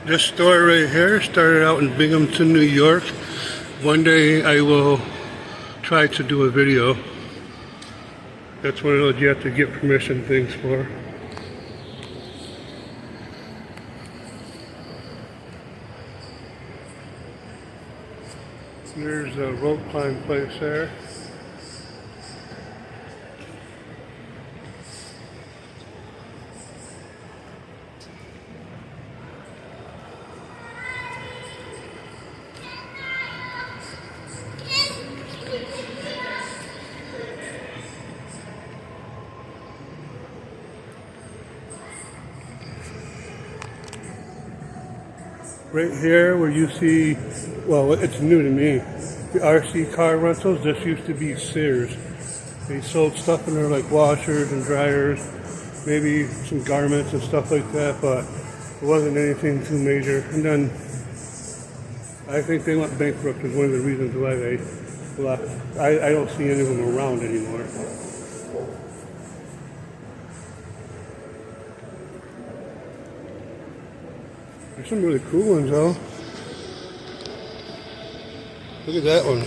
This store right here started out in Binghamton, New York. One day I will try to do a video. That's one of those you have to get permission things for. There's a rope climb place there. Right here where you see, well, it's new to me, the RC car rentals. This used to be Sears. They sold stuff in there like washers and dryers, maybe some garments and stuff like that, but it wasn't anything too major. And then I think they went bankrupt is one of the reasons why they left. I don't see any of them around anymore. There's some really cool ones though. Look at that one.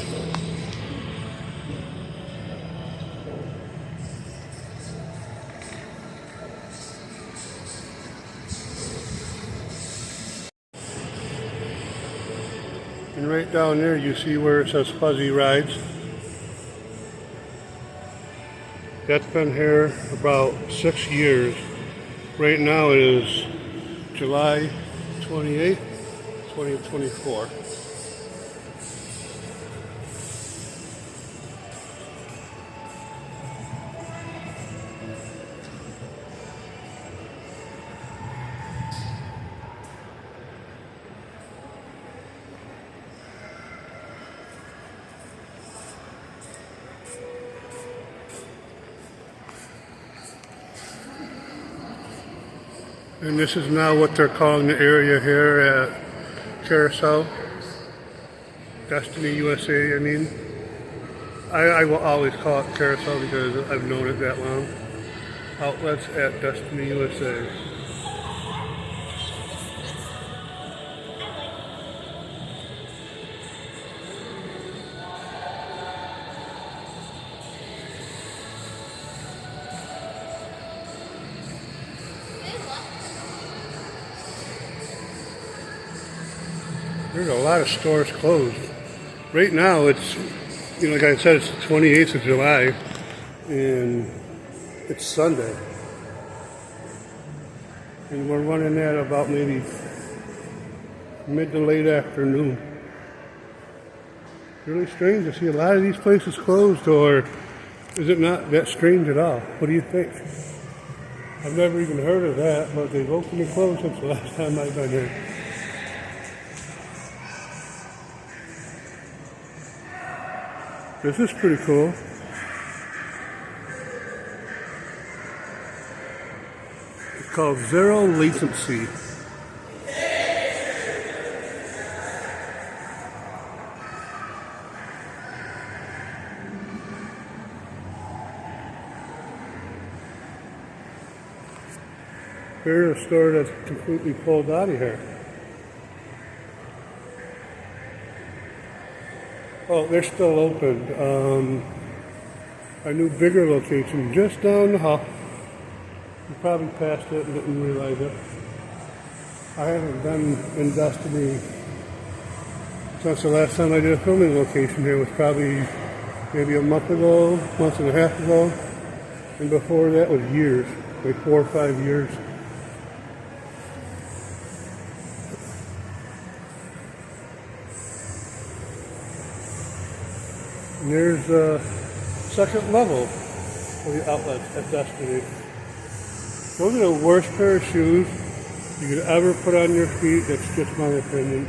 And right down there you see where it says Fuzzy Rides. That's been here about 6 years. Right now it is July 28th, 2024. And this is now what they're calling the area here at Carousel. Destiny USA, I mean. I will always call it Carousel because I've known it that long. Outlets at Destiny USA. There's a lot of stores closed. Right now it's, like I said, it's the 28th of July and it's Sunday. And we're running at about maybe mid to late afternoon. Really strange to see a lot of these places closed, or is it not that strange at all? What do you think? I've never even heard of that, but they've opened and closed since the last time I've been here. This is pretty cool. It's called Zero Latency. Here's a store that's completely pulled out of here. Oh, they're still open. A new bigger location just down the hall. You probably passed it and didn't realize it. I haven't been in Destiny since the last time I did a filming location here. Was probably maybe a month ago, month and a half ago. And before that was years, like 4 or 5 years. And there's a second level of the outlets at Destiny. Those are the worst pair of shoes you could ever put on your feet. That's just my opinion.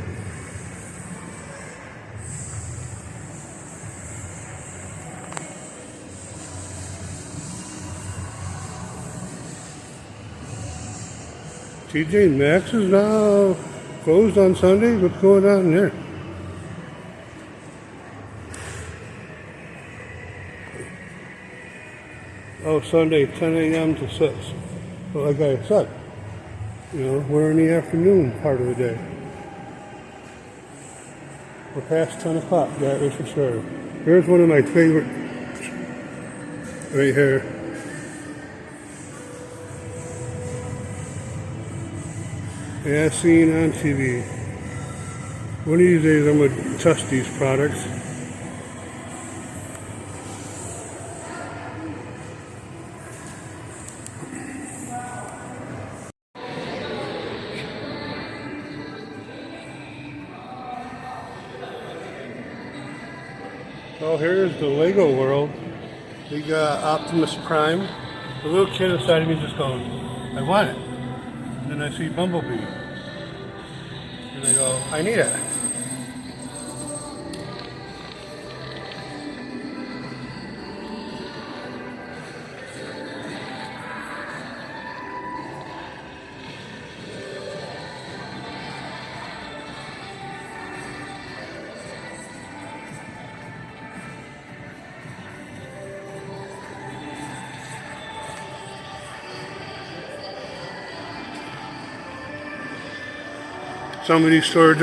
TJ Maxx is now closed on Sundays. What's going on there? Oh, Sunday, 10 a.m. to 6. Well, like I said, You know, we're in the afternoon part of the day. We're past 10 o'clock, that is for sure. Here's one of my favorite right here. Yeah, seen on TV. One of these days I'm going to test these products. So here's the Lego world. We got Optimus Prime. The little kid inside of me just goes, I want it. And then I see Bumblebee. And I go, I need it. Some of these stores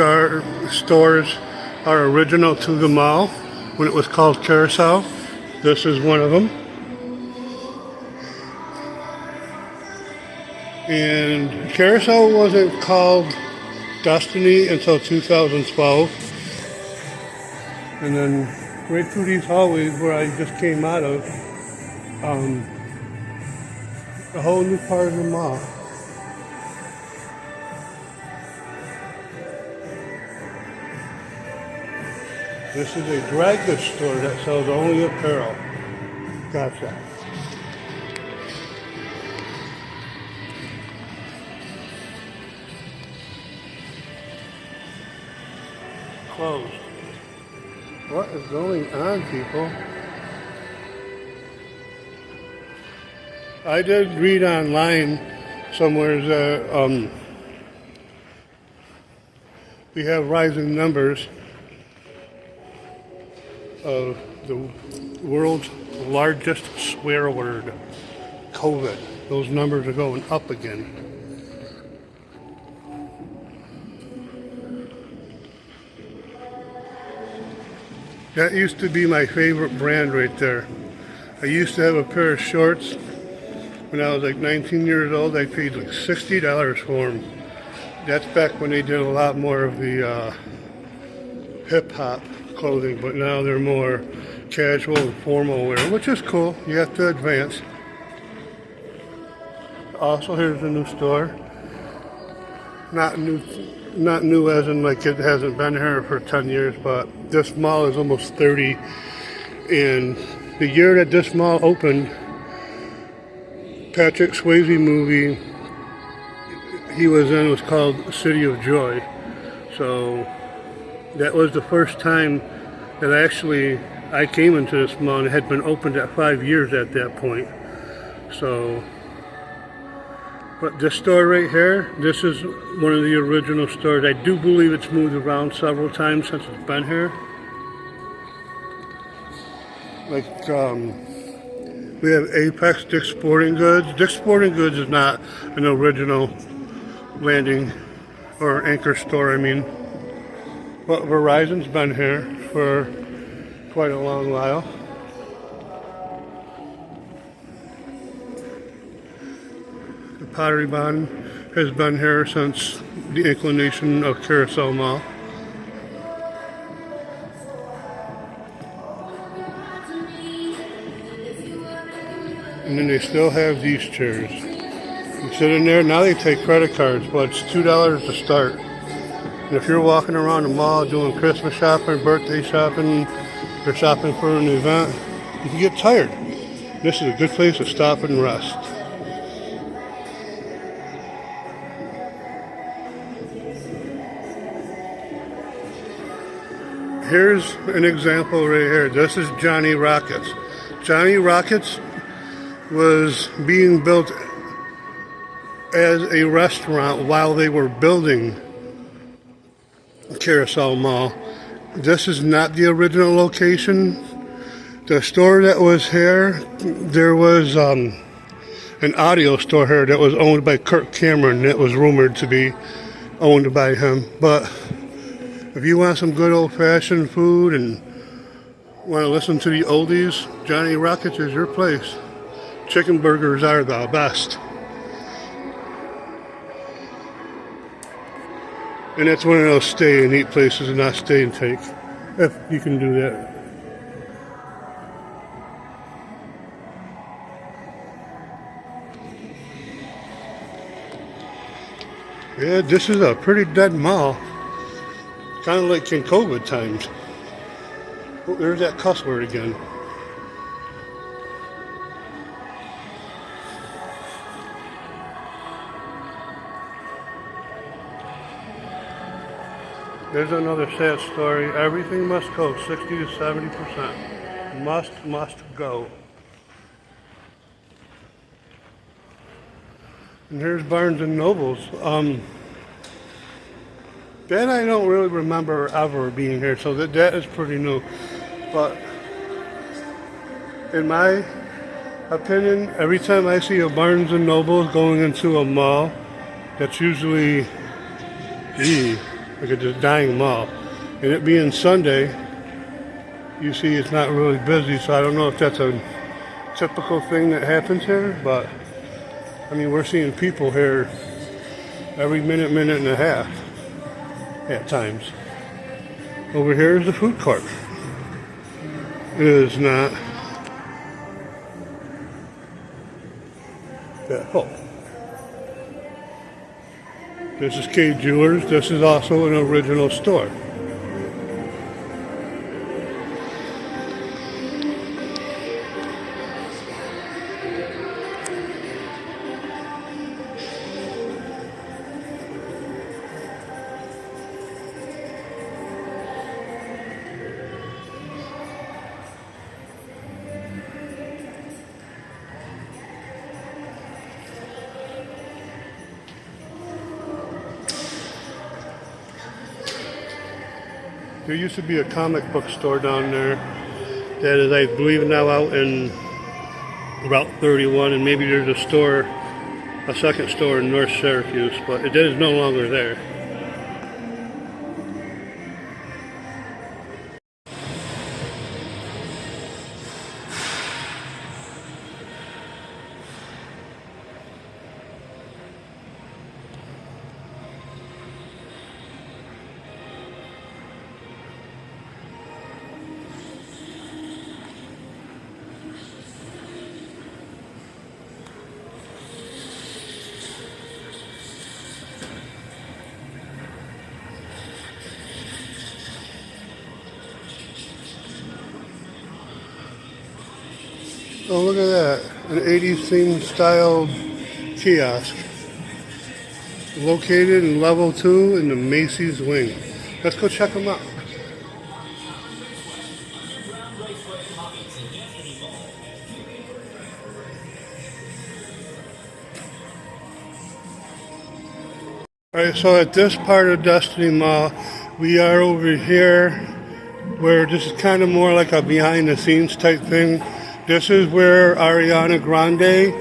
are original to the mall when it was called Carousel. This is one of them. And Carousel wasn't called Destiny until 2012. And then right through these hallways where I just came out of, a whole new part of the mall. This is a dry goods store that sells only apparel. Gotcha. Closed. What is going on, people? I did read online somewhere that we have rising numbers of the world's largest swear word, COVID. Those numbers are going up again. That used to be my favorite brand right there. I used to have a pair of shorts when I was like 19 years old. I paid like $60 for them. That's back when they did a lot more of the hip-hop clothing, but now they're more casual and formal wear, which is cool. You have to advance. Also, here's a new store. Not new as in like it hasn't been here for 10 years, but this mall is almost 30. And the year that this mall opened, Patrick Swayze movie he was in was called City of Joy. So that was the first time that I came into this mall, and it had been opened at 5 years at that point. So, but this store right here, this is one of the original stores. I do believe it's moved around several times since it's been here. Like, we have Apex, Dick's Sporting Goods. Dick's Sporting Goods is not an original landing or anchor store, I mean. But Verizon's been here for quite a long while. The Pottery Barn has been here since the inclination of Carousel Mall. And then they still have these chairs. You sit in there, now they take credit cards, but it's $2 to start. And if you're walking around the mall doing Christmas shopping, birthday shopping, or shopping for an event, you can get tired. This is a good place to stop and rest. Here's an example right here. This is Johnny Rockets. Johnny Rockets was being built as a restaurant while they were building Carousel Mall. This is not the original location. The store that was here, there was an audio store here that was owned by Kirk Cameron. That was rumored to be owned by him. But if you want some good old-fashioned food and want to listen to the oldies, Johnny Rockets is your place. Chicken burgers are the best. And that's one of those stay and eat places and not stay and take, if you can do that. Yeah, this is a pretty dead mall. Kind of like in COVID times. Oh, there's that cuss word again. There's another sad story. Everything must go 60 to 70%. Must go. And here's Barnes and Nobles. That I don't really remember ever being here, so that is pretty new. But in my opinion, every time I see a Barnes and Nobles going into a mall, that's usually like a just dying mall. And it being Sunday, you see it's not really busy, so I don't know if that's a typical thing that happens here, but I mean, we're seeing people here every minute and a half at times. Over here is the food court. It is not that full. This is K Jewelers. This is also an original store. There used to be a comic book store down there that is, I believe, now out in Route 31, and maybe there's a second store in North Syracuse, but it is no longer there. Oh, look at that. An 80s themed style kiosk. Located in level 2 in the Macy's wing. Let's go check them out. Alright, so at this part of Destiny Mall, we are over here where this is kind of more like a behind the scenes type thing. This is where Ariana Grande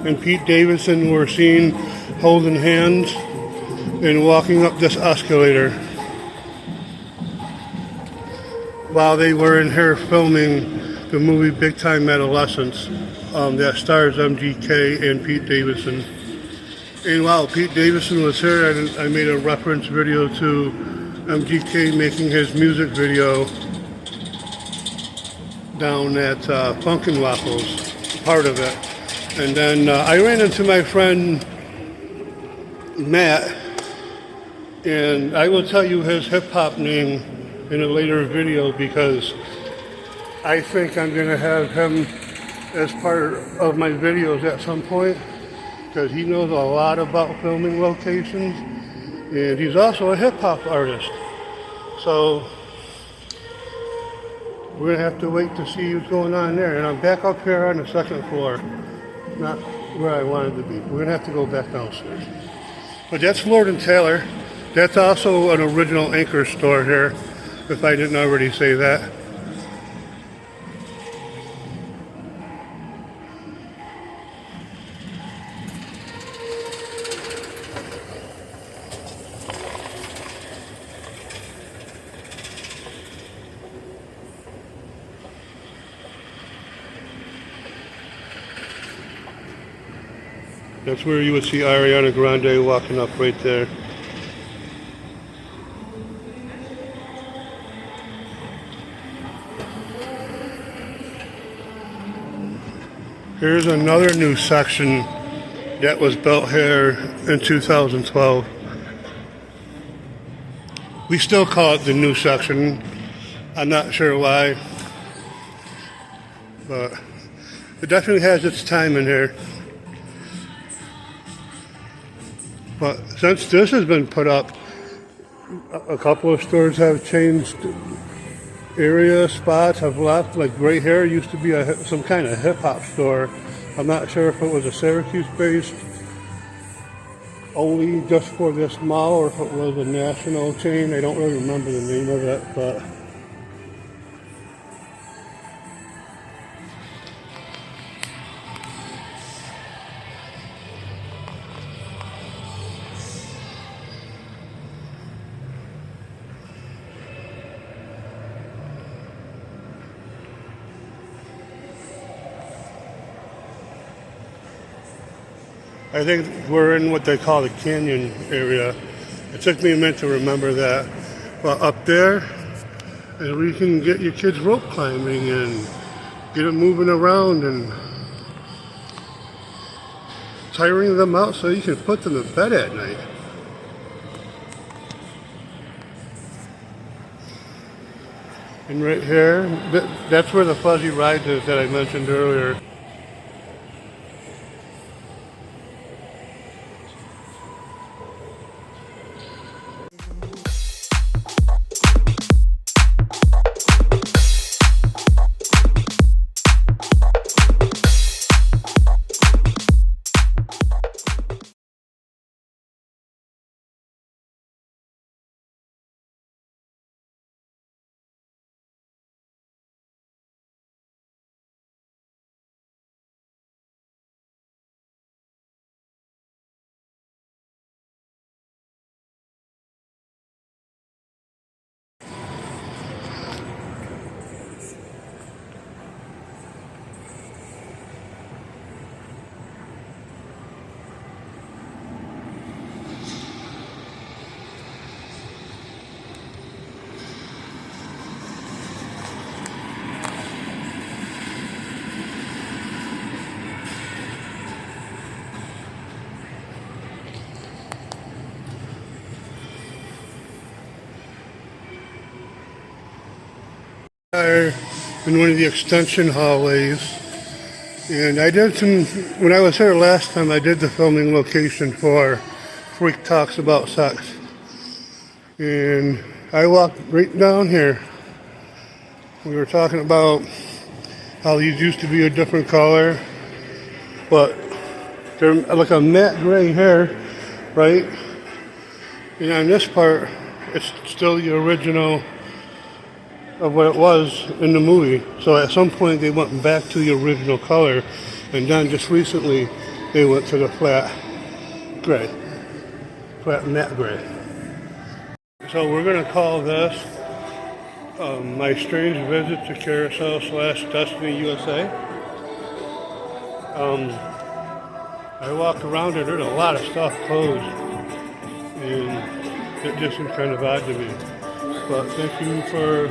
and Pete Davidson were seen holding hands and walking up this escalator while they were in here filming the movie Big Time Adolescence that stars MGK and Pete Davidson. And while Pete Davidson was here, I made a reference video to MGK making his music video down at Falcon Waffles, part of it. And then I ran into my friend Matt, and I will tell you his hip-hop name in a later video because I think I'm going to have him as part of my videos at some point because he knows a lot about filming locations, and he's also a hip-hop artist. So we're going to have to wait to see what's going on there. And I'm back up here on the second floor. Not where I wanted to be. We're going to have to go back downstairs. But that's Lord & Taylor. That's also an original Anchor store here, if I didn't already say that. That's where you would see Ariana Grande walking up right there. Here's another new section that was built here in 2012. We still call it the new section. I'm not sure why, but it definitely has its time in here. But since this has been put up, a couple of stores have changed area spots, have left. Like right here used to be some kind of hip-hop store. I'm not sure if it was a Syracuse-based only just for this mall or if it was a national chain. I don't really remember the name of it, but I think we're in what they call the canyon area. It took me a minute to remember that. But up there is where you can get your kids rope climbing and get them moving around and tiring them out so you can put them to bed at night. And right here, that's where the fuzzy ride is that I mentioned earlier. In one of the extension hallways, and I did when I was here last time, I did the filming location for Freak Talks About Sex, and I walked right down here. We were talking about how these used to be a different color, but they're like a matte gray here, right? And on this part, it's still the original of what it was in the movie. So at some point they went back to the original color, and then just recently they went to the flat matte gray. So we're gonna call this my strange visit to Carousel / Destiny USA. I walked around it, there's a lot of stuff closed, and it just seemed kind of odd to me. But thank you for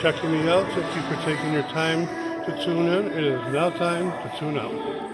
checking me out. Thank you for taking your time to tune in. It is now time to tune out.